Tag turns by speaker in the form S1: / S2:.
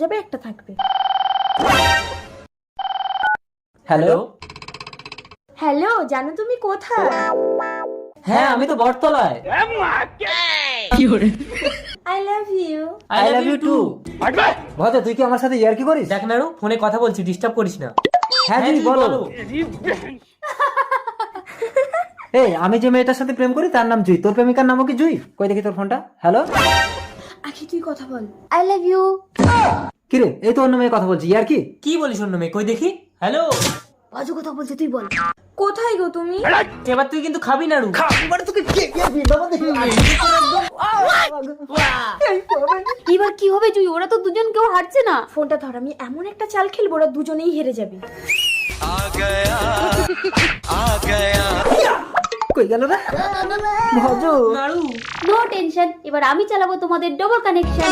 S1: যাবে, একটা থাকবে।
S2: হ্যালো।
S1: হ্যালো, জানো তুমি কোথায়?
S2: হ্যাঁ, আমি তো বটতলায়।
S1: I love you.
S2: I love you too. Bhaja, তুই কি আমার সাথে ইয়ার্কি করিস?
S3: দেখ নাড়ু, ফোনে কথা বলছি, ডিস্টার্ব করিস না।
S2: হ্যাঁ জি, বলো। এই, আমি যে মেয়েটার সাথে প্রেম করি তার নাম জুই। তোর প্রেমিকার নামও কি জুই? কই দেখি তোর ফোনটা। হ্যালো।
S1: আখি তুই কথা বল। I love you.
S2: কিরে, এই তো অন্য মেয়ে কথা বলছি, ইয়ার্কি?
S3: কি বলিস অন্য মেয়ে? কই দেখি। হ্যালো।
S1: বাজু কথা বলছে, তুই বল। কোথায় গো তুমি?
S3: এবার তুই কিন্তু খাবি নাড়ু।
S1: এবার কি হবে জুই? ওরা তো দুজন কেউ হারছে না। ফোনটা ধর, আমি এমন একটা চাল খেলবো ওরা দুজনেই হেরে যাবে।
S2: কই গেল রে ভজ?
S3: নাড়ু।
S4: নো টেনশন, এবার আমি চালাবো তোমাদের ডবল কানেকশন।